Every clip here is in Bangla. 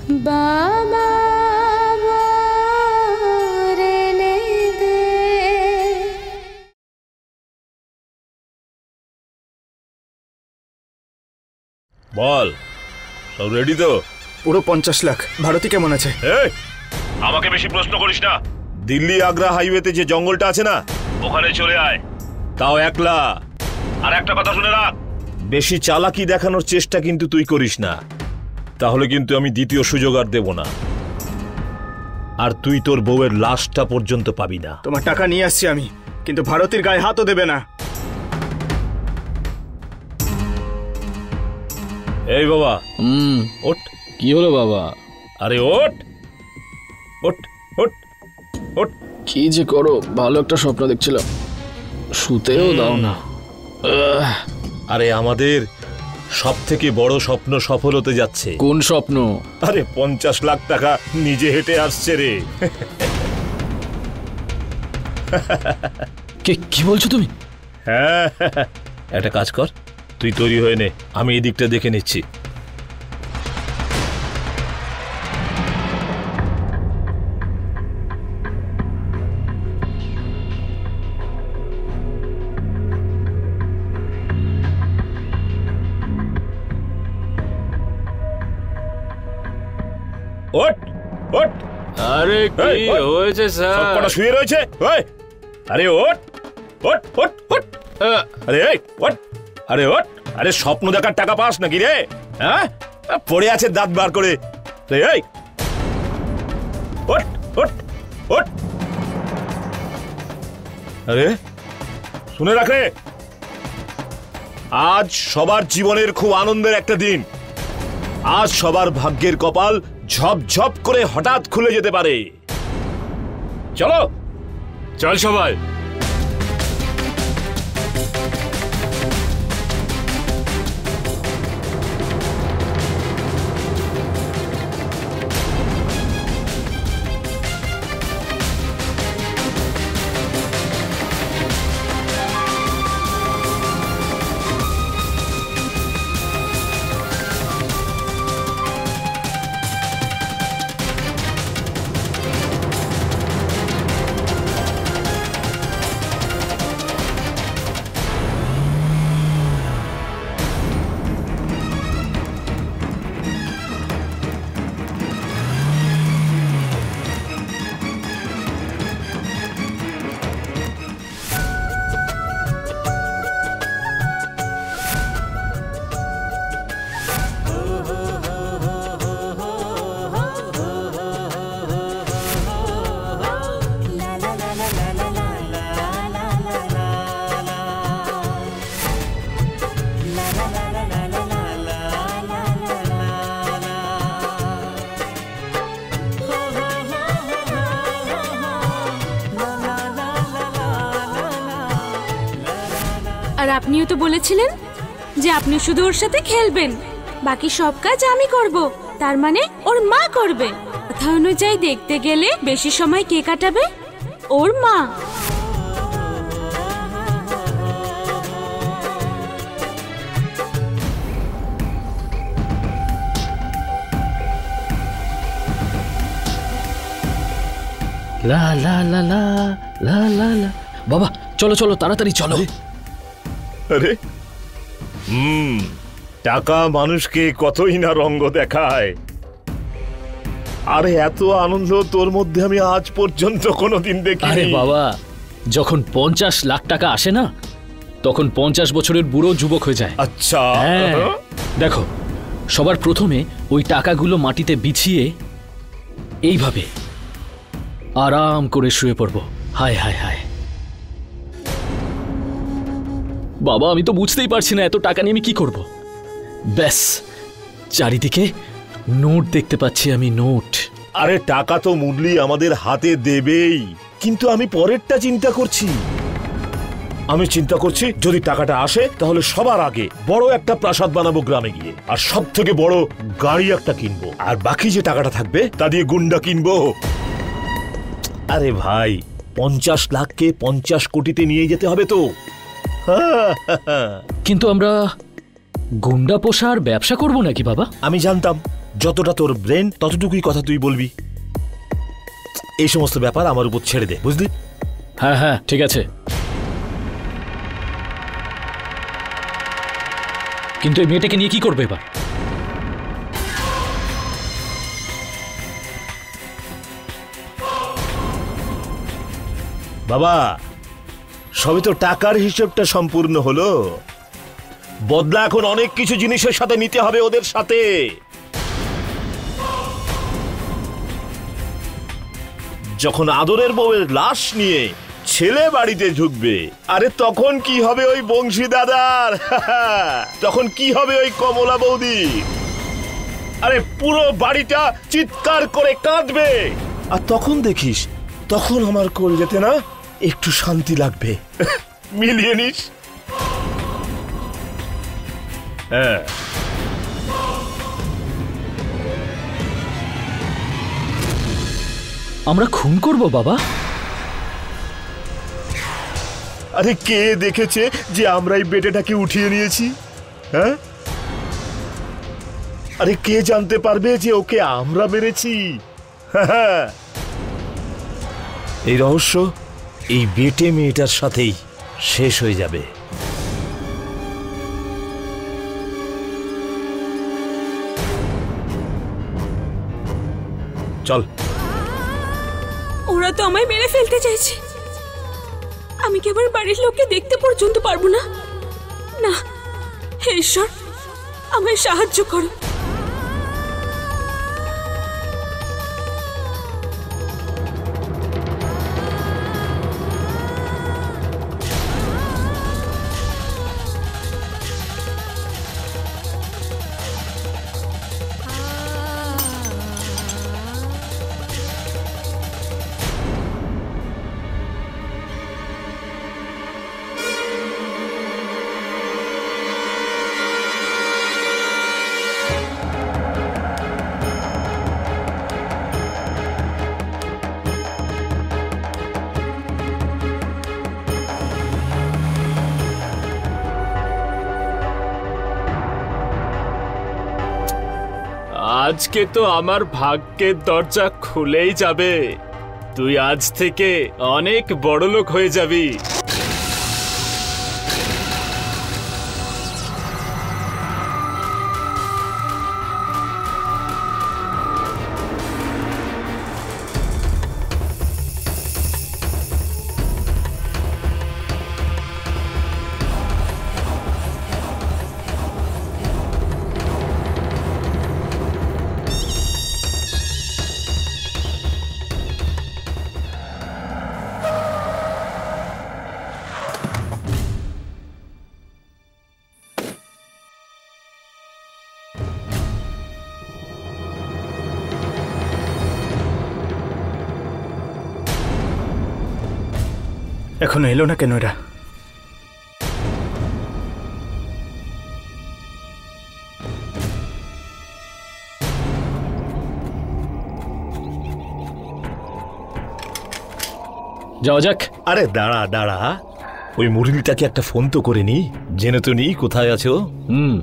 বাবা বল, সব রেডি তো? পুরো 50 লাখ। ভারতী কেমন আছে? আমাকে বেশি প্রশ্ন করিস না। দিল্লি আগ্রা হাইওয়েতে যে জঙ্গলটা আছে না, ওখানে চলে আয়, তাও একলা। আর একটা কথা শুনে রাখ, বেশি চালাকি দেখানোর চেষ্টা কিন্তু তুই করিস না, তাহলে কিন্তু আমি দ্বিতীয় সুযোগ আর দেব না। আর তুই তোর বউয়ের লাশটা পর্যন্ত পাবি না। তোমার টাকা নিয়ে আসছি আমি, কিন্তু ভারতীর গায়ে হাতও দেবে না। এই বাবা, ওঠ। কি হলো বাবা? আরে ওঠ ওঠ ওঠ ওঠ। কি যে করো, ভালো একটা স্বপ্ন দেখছিলাম, শুতেও দাও না। আরে আমাদের সব থেকে বড় স্বপ্ন সফল হতে যাচ্ছে। কোন স্বপ্ন? আরে 50 লাখ টাকা নিজে হেঁটে আসছে রে। কি বলছো তুমি? হ্যাঁ, একটা কাজ কর, তুই তৈরি হয়ে নে, আমি এই দিকটা দেখে নিচ্ছি। ওঠ ওঠ। আরে কি হয়েছে স্যার? সবকটা শুয়ে রয়েছে। আরে ওঠ ওঠ ওঠ ওঠ। আরে ওঠ, আরে ওঠ। আরে স্বপ্ন দেখার টাকা পাস নাকি রে? হ্যাঁ, পড়ে আছে দাঁত বার করে। এই ওঠ ওঠ ওঠ। আরে শুনে রাখ রে, আজ সবার জীবনের খুব আনন্দের একটা দিন। আজ সবার ভাগ্যের কপাল ঝপঝপ করে হঠাৎ খুলে যেতে পারে। চলো, চল সবাই। আর আপনিও তো বলেছিলেন যে আপনি শুধু ওর সাথে খেলবেন, বাকি সব কাজ আমি করব। তার মানে ওর মা করবে। কথা অনুযায়ী দেখতে গেলে বেশি সময় কে কাটাবে? ওর মা। লা লা লা লা লা লা লা। বাবা চলো চলো, তাড়াতাড়ি চলো। আরে টাকা মানুষকে কতই না রঙ্গ দেখায়। আরে এত আনন্দ তোর মধ্যে আমি আজ পর্যন্ত কোনোদিন দেখিনি। আরে বাবা, যখন 50 লাখ টাকা আসে না, তখন 50 বছরের বুড়ো যুবক হয়ে যায়। আচ্ছা, দেখো, সবার প্রথমে ওই টাকাগুলো মাটিতে বিছিয়ে এইভাবে আরাম করে শুয়ে পড়বো। হায় হায় হায় বাবা, আমি তো বুঝতেই পারছি না এত টাকা নিয়ে আমি কি করব। ব্যাস, চারিদিকে নোট দেখতে পাচ্ছি আমি, নোট। আরে টাকা তো মুরলি আমাদের হাতে দেবেই, কিন্তু আমি পরেরটা চিন্তা করছি। আমি চিন্তা করছি যদি টাকাটা আসে তাহলে সবার আগে বড় একটা প্রাসাদ বানাবো গ্রামে গিয়ে, আর সব থেকে বড় গাড়ি একটা কিনবো, আর বাকি যে টাকাটা থাকবে তা দিয়ে গুন্ডা কিনবো। আরে ভাই, 50 লাখকে 50 কোটিতে নিয়ে যেতে হবে তো। কিন্তু আমরা গুন্ডা পোষার ব্যবসা করব নাকি বাবা? আমি জানতাম যতটা তোর ব্রেন ততটুকুই কথা তুই বলবি। এই সমস্ত ব্যাপার আমার উপর ছেড়ে দে, বুঝলি? হ্যাঁ হ্যাঁ ঠিক আছে, কিন্তু এই মেয়েটাকে নিয়ে কি করবে এবার? বাবা, সবই তো টাকার হিসেবটা সম্পূর্ণ হলো। বদলা এখন অনেক কিছু জিনিসের সাথে নিতে হবে ওদের সাথে। যখন আদরের বউয়ের লাশ নিয়ে ছেলে বাড়িতে ঢুকবে, আরে তখন কি হবে ওই বংশী দাদার? তখন কি হবে ওই কমলা বৌদি? আরে পুরো বাড়িটা চিৎকার করে কাঁদবে। আর তখন দেখিস, তখন আমার কোল যেতে না একটু শান্তি লাগবে। মিলিয়ে নিস। হ্যাঁ, আমরা খুন করব বাবা? আরে কে দেখেছে যে আমরা এই বেটেটাকে উঠিয়ে নিয়েছি? হ্যাঁ, আরে কে জানতে পারবে যে ওকে আমরা মেরেছি? এই রহস্য এই বেটে মেয়েটার সাথেই শেষ হয়ে যাবে। চল। ওরা তো আমায় মেরে ফেলতে চাইছে। আমি কি আবার বাড়ির লোককে দেখতে পর্যন্ত পারবো না? না, হে ঈশ্বর, আমায় সাহায্য করো। আজকে তো আমার ভাগ্যের দরজা খুলেই যাবে। তুই আজ থেকে অনেক বড়লোক হয়ে যাবি। এখনো এলো না কেন এরা? যাওয়া যাক। আরে দাঁড়া দাঁড়া, ওই মুরলিটাকে একটা ফোন তো করে নি, জেনে তো নি কোথায় আছো। হুম,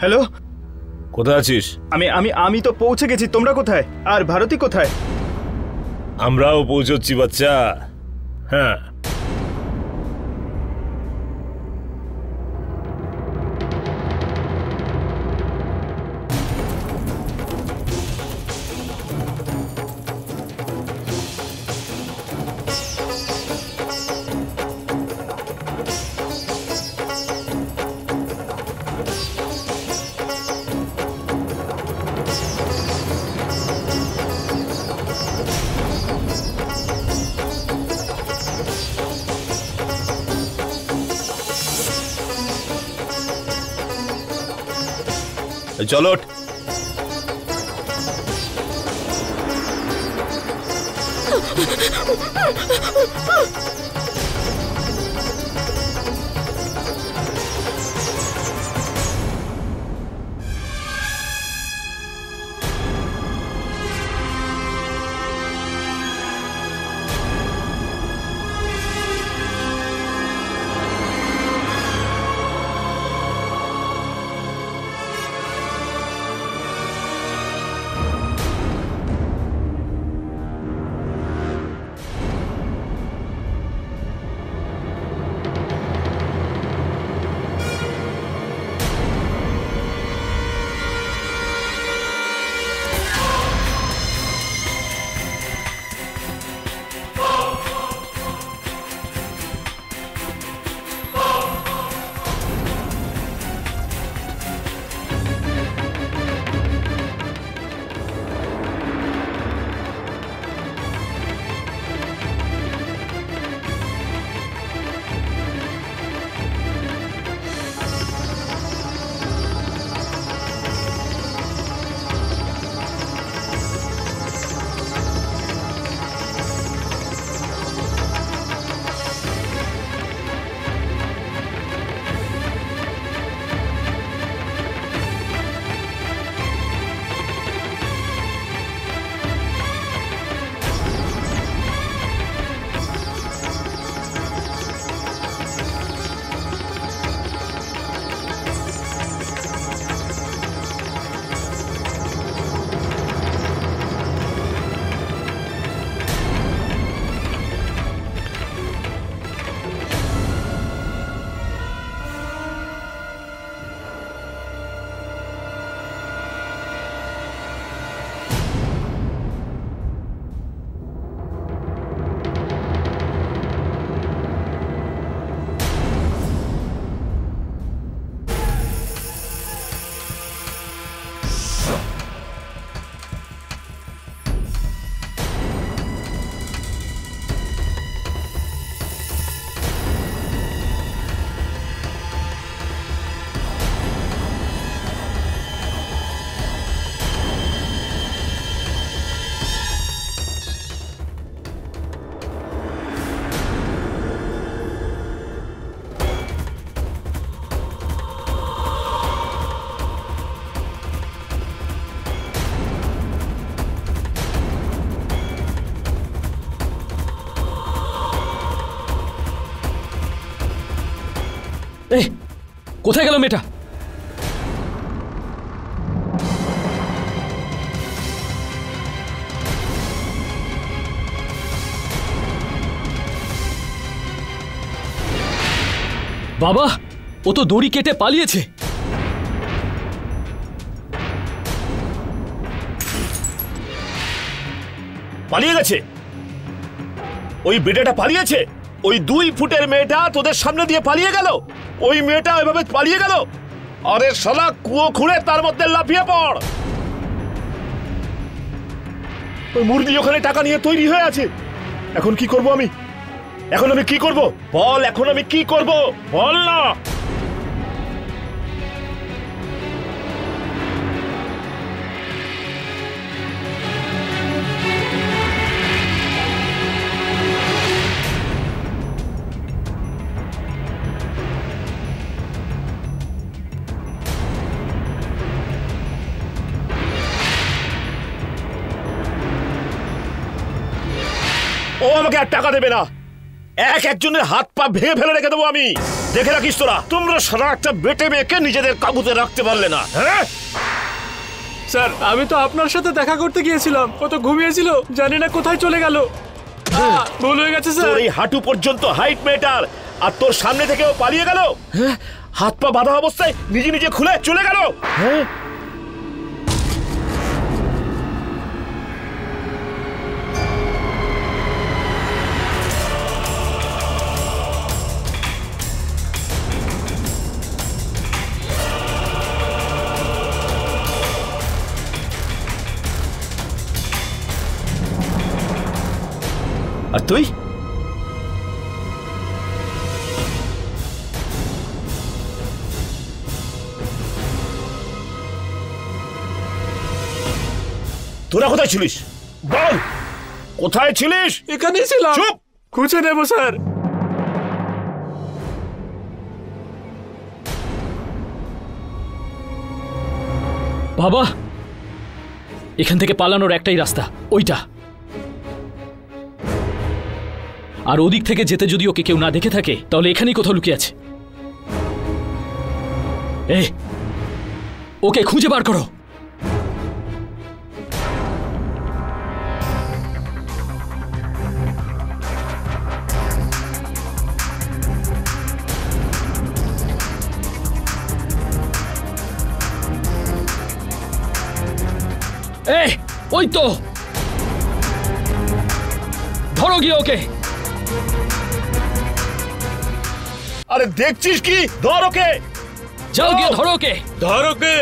হ্যালো, কোথায় আছিস? আমি আমি আমি তো পৌঁছে গেছি। তোমরা কোথায়? আর ভারতী কোথায়? আমরাও পৌঁছচ্ছি বাচ্চা। হ্যাঁ, চলো। এই কোথায় গেল মেয়েটা? বাবা, ও তো দড়ি কেটে পালিয়েছে। পালিয়ে গেছে? ওই বেটাটা পালিয়েছে? ওই 2 ফুটের মেয়েটা তোদের সামনে দিয়ে পালিয়ে গেল? ওই মেয়েটা এভাবে পালিয়ে গেল? আরে শালা, কুয়ো খুঁড়ে তার মধ্যে লাফিয়ে পড়। ওই মুরগি ওখানে টাকা নিয়ে তৈরি হয়ে আছে। এখন কি করব আমি? এখন আমি কি করব বল? এখন আমি কি করব বল না? ও আমাকে আর টাকা দেবে না। একজনের হাত পা ভেঙে ফেলে রেখে দেবো আমি। দেখে রাখিস তোরা, তোমরা সারা একটা বেটে মেয়েকে নিজেদের কাবুতে রাখতে পারলে না। হ্যাঁ স্যার, আমি তো আপনার সাথে দেখা করতে গিয়েছিলাম, ও তো ঘুমিয়েছিল, জানি না কোথায় চলে গেল। ভুল হয়ে গেছে স্যার। তোর এই হাঁটু পর্যন্ত হাইট মেটার, আর তোর সামনে থেকে ও পালিয়ে গেল। হাত পা বাঁধা অবস্থায় নিজে নিজে খুলে চলে গেল। হ্যাঁ, আর তুই? তোরা কোথায় ছিলিস বল, কোথায় ছিলিস? এখানেই ছিলাম। চুপ! খুঁজে নেবো স্যার। বাবা, এখান থেকে পালানোর একটাই রাস্তা, ওইটা। আর ওদিক থেকে যেতে যদি ওকে কেউ না দেখে থাকে তাহলে এখানেই কোথাও লুকিয়ে আছে। ওকে খুঁজে বার করো। ওই তো, ধরো গিয়ে ওকে। আরে দেখছিস কি? ধর ওকে, যাও গিয়ে ধরো ওকে। ধর ওকে।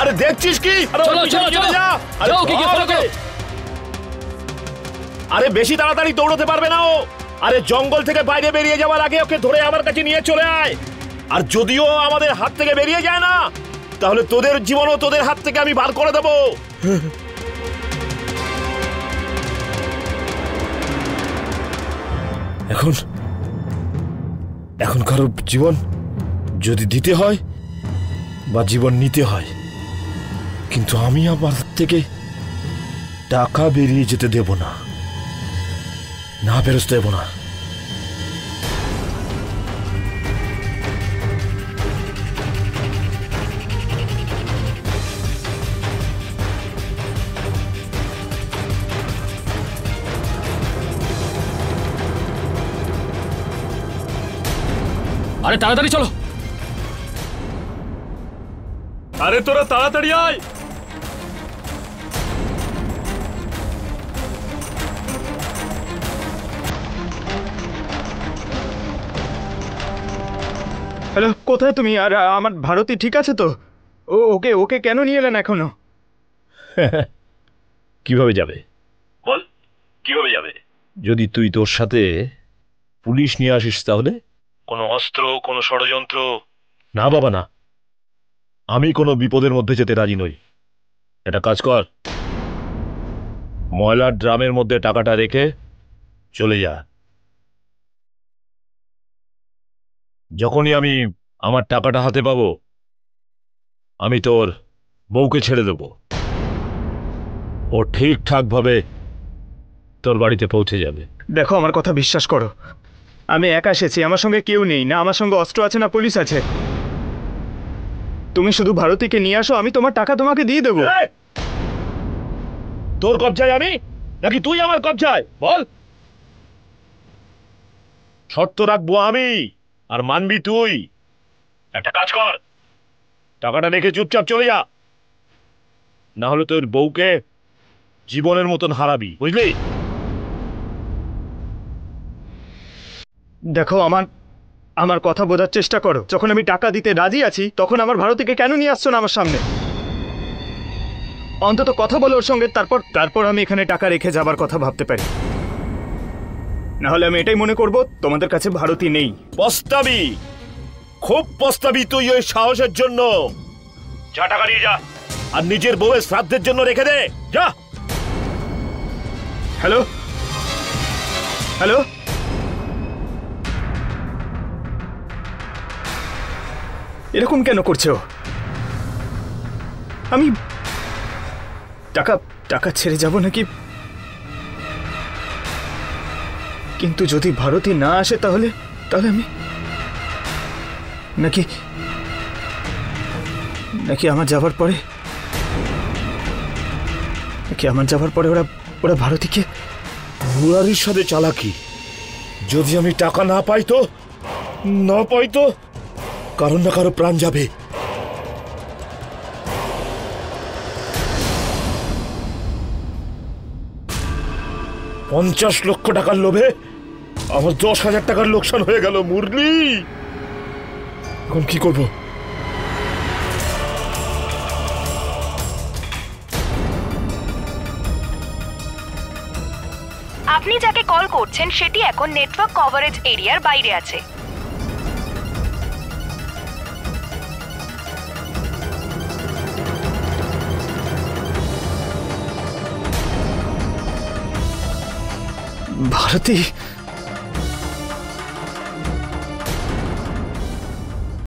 আরে দেখছিস কি? আরে চলো ওর চলো পিছনে চলো, চলে যা। আরে যাও ওকে গিয়ে ধর ফলো করো। ওকে। আরে বেশি তাড়াতাড়ি দৌড়তে পারবে না ও। আরে জঙ্গল থেকে বাইরে বেরিয়ে যাওয়ার আগে ওকে ধরে আমার কাছে নিয়ে চলে আয়। আর যদিও আমাদের হাত থেকে বেরিয়ে যায় না, তাহলে তোদের জীবনও তোদের হাত থেকে আমি বার করে দেব। এখন এখন কারো জীবন যদি দিতে হয় বা জীবন নিতে হয়, কিন্তু আমি আমার হাত থেকে টাকা বেরিয়ে যেতে দেব না, না বেরোতে দেব না। আরে তাড়াতাড়ি চলো। আরে তোরা তাড়াতাড়ি আয়। হ্যালো, কোথায় তুমি? আর আমার ভারতী ঠিক আছে তো? ওকে ওকে কেন নিয়ে এলেন এখনো? কিভাবে যাবে বল, কিভাবে যাবে? যদি তুই তোর সাথে পুলিশ নিয়ে আসিস তাহলে? কোনো অস্ত্র, কোনো ষড়যন্ত্র? না বাবা না, আমি কোনো বিপদের মধ্যে যেতে রাজি নই। এটা কাজ কর, ময়লার ড্রামের মধ্যে টাকাটা রেখে চলে যা। যখনই আমি আমার টাকাটা হাতে পাবো, আমি তোর বউকে ছেড়ে দেব। ও ঠিকঠাক ভাবে তোর বাড়িতে পৌঁছে যাবে। দেখো, আমার কথা বিশ্বাস করো, আমি একা এসেছি, আমার সঙ্গে কেউ নেই, না আমার সঙ্গে অস্ত্র আছে না পুলিশ আছে। তুমি শুধু ভারতীকে নিয়ে আসো, আমি তোমার টাকা তোমাকে দিয়ে দেবো। এই! তোর কবজায় আমি নাকি তুই আমার কবজায়? বল। শর্ত রাখবো আমি, আর মানবি তুই। একটা কাজ কর, টাকাটা রেখে চুপচাপ চলে যা, না হলে তোর বউকে জীবনের মতন হারাবি, বুঝলি? দেখো, আমার কথা বোঝার চেষ্টা করো। যখন আমি টাকা দিতে রাজি আছি, তখন আমার ভারতীকে কেন নিয়ে আসছো না আমার সামনে? অন্তত কথা বলো ওর সঙ্গে, তারপর আমি এখানে টাকা রেখে যাবার কথা ভাবতে পারি। না হলে আমি এটাই মনে করব তোমাদের কাছে ভারতী নেই। পস্তাবি, খুব পস্তাবি তুই ওই সাহসের জন্য। যা, টাকা নিয়ে যা, আর নিজের বউয়ের শ্রাদ্ধের জন্য রেখে দে, যা। হ্যালো হ্যালো, এরকম কেন করছো? আমি টাকা ছেড়ে যাব নাকি? কিন্তু যদি ভারতী না আসে তাহলে আমি নাকি আমার যাবার পরে ওরা ভারতীকে মুরারির সাথে চালাকি। যদি আমি টাকা না পাই তো কারণ না কারো প্রাণ যাবে। 50 লক্ষ টাকার লোভে আমার 10,000 টাকার লোকসান হয়ে গেল মুরলি। এখন কি করব? আপনি যাকে কল করছেন সেটি এখন নেটওয়ার্ক কভারেজ এরিয়ার বাইরে আছে। ভারতী,